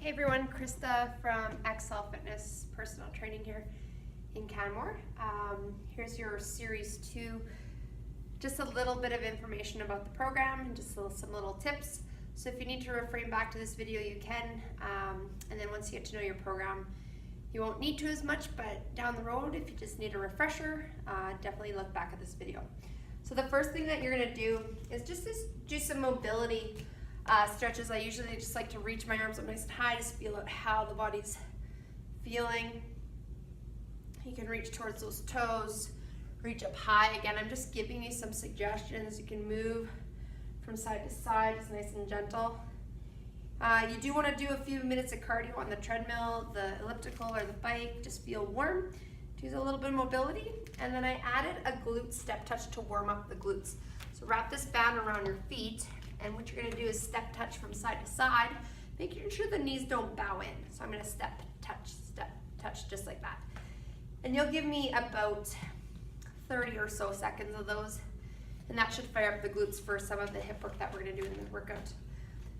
Hey everyone, Krista from Exshaw Fitness Personal Training here in Canmore. Here's your Series 2, just a little bit of information about the program and just some little tips. So if you need to refrain back to this video, you can, and then once you get to know your program, you won't need to as much, but down the road, if you just need a refresher, definitely look back at this video. So the first thing that you're gonna do is just do some mobility stretches. I usually just like to reach my arms up nice and high, just feel out how the body's feeling. You can reach towards those toes, reach up high. Again, I'm just giving you some suggestions. You can move from side to side, just nice and gentle. You do want to do a few minutes of cardio on the treadmill, the elliptical, or the bike. Just feel warm. Use a little bit of mobility. And then I added a glute step touch to warm up the glutes. So wrap this band around your feet. And what you're gonna do is step touch from side to side, making sure the knees don't bow in. So I'm gonna step touch, just like that. And you'll give me about 30 or so seconds of those, and that should fire up the glutes for some of the hip work that we're gonna do in the workout.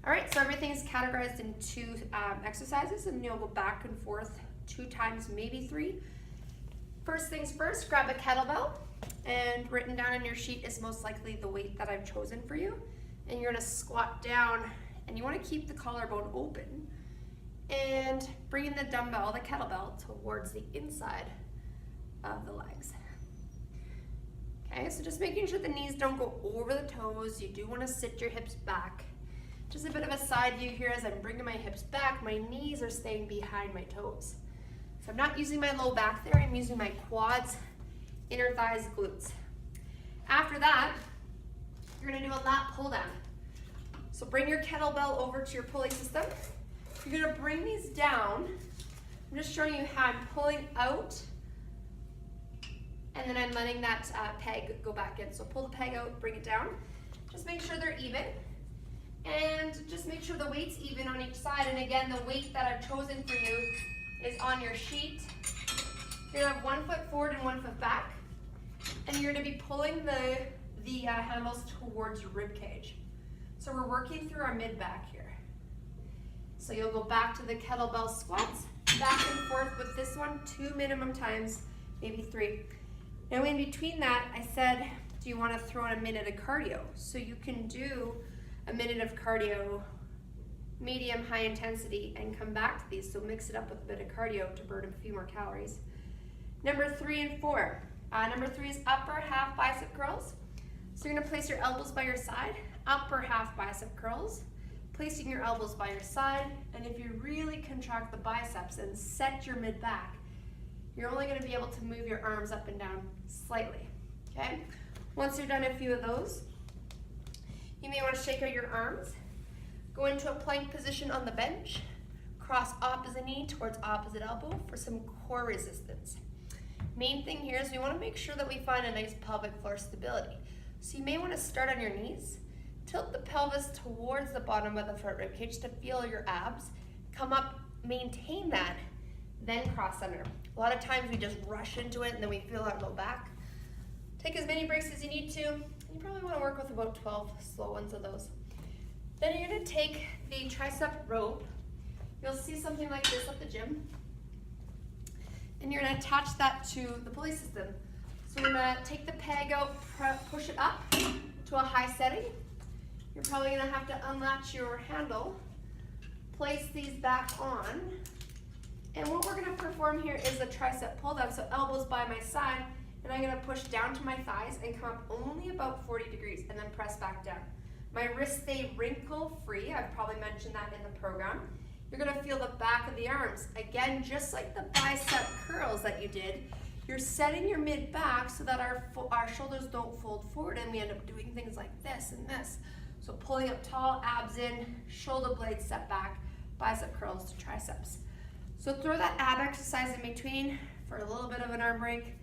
All right, so everything is categorized in 2 exercises, and you'll go back and forth 2 times, maybe 3. First things first, grab a kettlebell, and written down on your sheet is most likely the weight that I've chosen for you. And you're gonna squat down, and you wanna keep the collarbone open and bringing the dumbbell, the kettlebell, towards the inside of the legs. Okay, so just making sure the knees don't go over the toes. You do wanna sit your hips back. Just a bit of a side view here as I'm bringing my hips back. My knees are staying behind my toes. So I'm not using my low back there, I'm using my quads, inner thighs, glutes. After that, you're gonna do a lat pull down. So bring your kettlebell over to your pulley system. You're gonna bring these down. I'm just showing you how I'm pulling out, and then I'm letting that peg go back in. So pull the peg out, bring it down. Just make sure they're even, and just make sure the weight's even on each side. And again, the weight that I've chosen for you is on your sheet. You're gonna have 1 foot forward and 1 foot back, and you're gonna be pulling the handles towards your rib cage. So we're working through our mid back here. So you'll go back to the kettlebell squats, back and forth with this one 2 minimum times, maybe 3. Now in between that, I said, do you want to throw in a minute of cardio? So you can do a minute of cardio, medium, high intensity, and come back to these. So mix it up with a bit of cardio to burn a few more calories. Number 3 and 4. Number 3 is upper half bicep curls. So you're gonna place your elbows by your side, upper half bicep curls, placing your elbows by your side, and if you really contract the biceps and set your mid back, you're only gonna be able to move your arms up and down slightly, okay? Once you're done a few of those, you may wanna shake out your arms, go into a plank position on the bench, cross opposite knee towards opposite elbow for some core resistance. Main thing here is we wanna make sure that we find a nice pelvic floor stability. So you may want to start on your knees, tilt the pelvis towards the bottom of the front rib cage to feel your abs, come up, maintain that, then cross under. A lot of times we just rush into it and then we feel our low back. Take as many breaks as you need to. You probably want to work with about 12 slow ones of those. Then you're going to take the tricep rope. You'll see something like this at the gym. And you're going to attach that to the pulley system. So you're gonna take the peg out, push it up to a high setting. You're probably gonna have to unlatch your handle, place these back on, and what we're gonna perform here is a tricep pull down, so elbows by my side, and I'm gonna push down to my thighs and come up only about 40 degrees and then press back down. My wrists stay wrinkle free. I've probably mentioned that in the program. You're gonna feel the back of the arms. Again, just like the bicep curls that you did, you're setting your mid back so that our shoulders don't fold forward and we end up doing things like this and this. So pulling up tall, abs in, shoulder blades set back, bicep curls to triceps. So throw that ab exercise in between for a little bit of an arm break.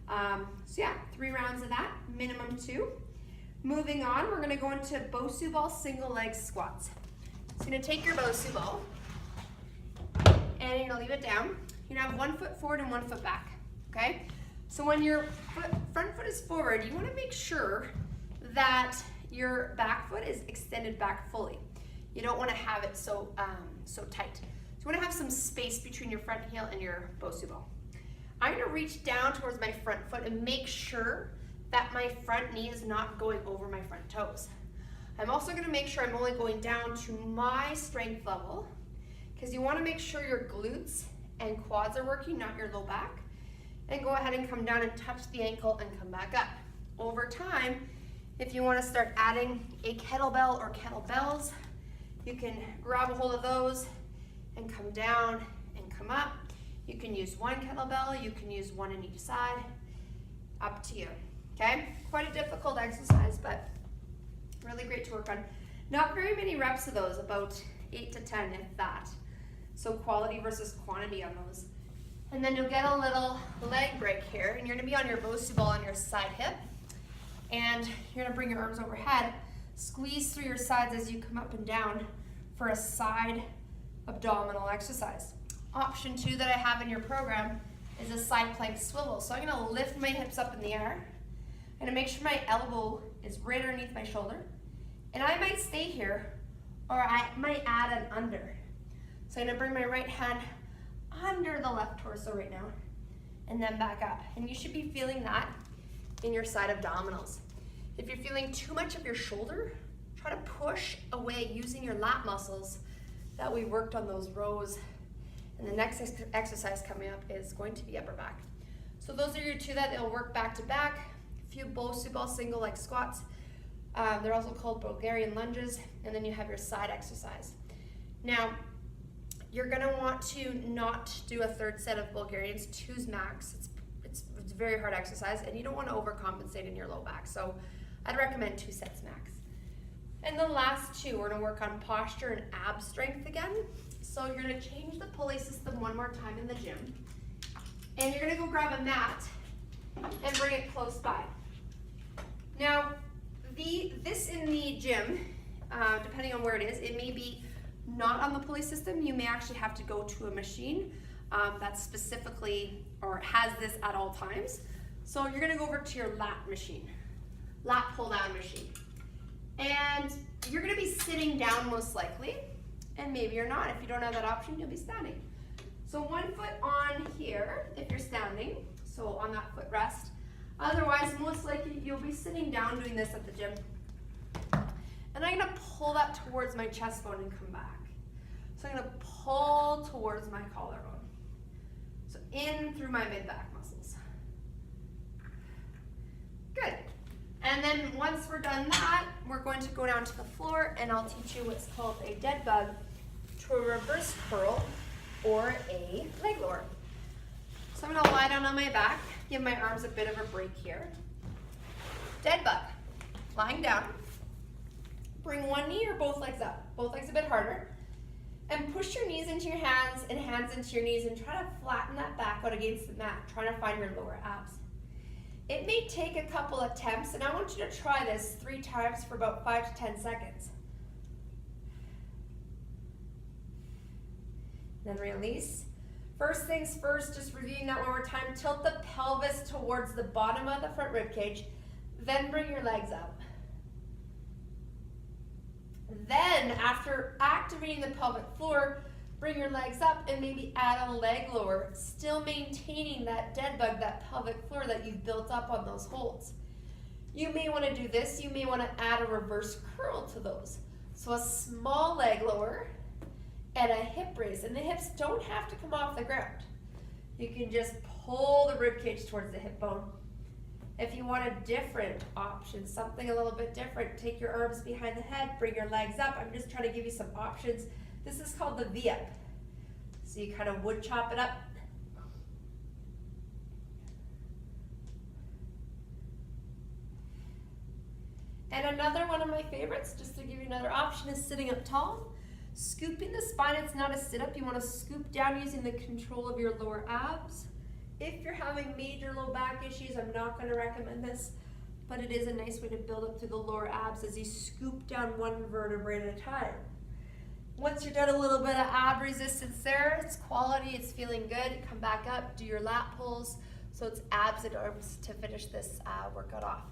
So yeah, 3 rounds of that, minimum 2. Moving on, we're gonna go into Bosu ball single leg squats. So you're gonna take your Bosu ball and you're gonna leave it down. You're gonna have 1 foot forward and 1 foot back. Okay, so when your front foot is forward, you want to make sure that your back foot is extended back fully. You don't want to have it so tight. you want to have some space between your front heel and your Bosu ball. I'm going to reach down towards my front foot and make sure that my front knee is not going over my front toes. I'm also going to make sure I'm only going down to my strength level, because you want to make sure your glutes and quads are working, not your low back. And go ahead and come down and touch the ankle and come back up. Over time, if you want to start adding a kettlebell or kettlebells, you can grab a hold of those and come down and come up. You can use one kettlebell, you can use one on each side, up to you, okay? Quite a difficult exercise, but really great to work on. Not very many reps of those, about 8 to 10 if that. So quality versus quantity on those. And then you'll get a little leg break here, and you're gonna be on your Bosu ball on your side hip, and you're gonna bring your arms overhead, squeeze through your sides as you come up and down for a side abdominal exercise. Option 2 that I have in your program is a side plank swivel. So I'm gonna lift my hips up in the air. I'm gonna make sure my elbow is right underneath my shoulder, and I might stay here, or I might add an under. So I'm gonna bring my right hand under the left torso right now, and then back up. And you should be feeling that in your side abdominals. If you're feeling too much of your shoulder, try to push away using your lat muscles that we worked on those rows. And the next exercise coming up is going to be upper back. So those are your two that they'll work back to back. A few Bosu ball single leg squats. They're also called Bulgarian lunges. And then you have your side exercise. Now, you're gonna want to not do a third set of Bulgarians, 2's max. It's a very hard exercise, and you don't want to overcompensate in your low back. So I'd recommend 2 sets max. And the last 2, we're gonna work on posture and ab strength again. So you're gonna change the pulley system one more time in the gym. And you're gonna go grab a mat and bring it close by. Now, this in the gym, depending on where it is, it may be not on the pulley system. You may actually have to go to a machine that's specifically, or has this at all times. So you're gonna go over to your lat machine, lat pull down machine. And you're gonna be sitting down most likely, and maybe you're not. If you don't have that option, you'll be standing. So one foot on here if you're standing, so on that footrest. Otherwise, most likely you'll be sitting down doing this at the gym. And I'm gonna pull that towards my chest bone and come back. So I'm gonna pull towards my collarbone. So in through my mid-back muscles. Good. And then once we're done that, we're going to go down to the floor, and I'll teach you what's called a dead bug to a reverse curl or a leg lower. So I'm gonna lie down on my back, give my arms a bit of a break here. Dead bug, lying down. Bring one knee or both legs up, both legs a bit harder, and push your knees into your hands and hands into your knees, and try to flatten that back out against the mat, trying to find your lower abs. It may take a couple attempts, and I want you to try this 3 times for about 5 to 10 seconds. Then release. First things first, just reviewing that one more time, tilt the pelvis towards the bottom of the front rib cage, then bring your legs up. Then, after activating the pelvic floor, bring your legs up and maybe add a leg lower, still maintaining that dead bug, that pelvic floor that you've built up on those holds. You may want to do this, you may want to add a reverse curl to those. So a small leg lower and a hip raise, and the hips don't have to come off the ground. You can just pull the rib cage towards the hip bone. If you want a different option, something a little bit different, take your arms behind the head, bring your legs up. I'm just trying to give you some options. This is called the V-up. So you kind of wood chop it up. And another one of my favorites, just to give you another option, is sitting up tall. Scooping the spine, it's not a sit-up. You want to scoop down using the control of your lower abs. If you're having major low back issues, I'm not going to recommend this, but it is a nice way to build up through the lower abs as you scoop down one vertebrae at a time. Once you're done a little bit of ab resistance there, it's quality, it's feeling good, come back up, do your lat pulls, so it's abs and arms to finish this workout off.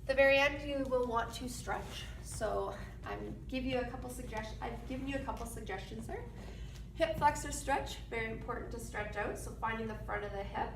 At the very end, you will want to stretch. So I've given you a couple suggestions there. Hip flexor stretch, very important to stretch out. So finding the front of the hip.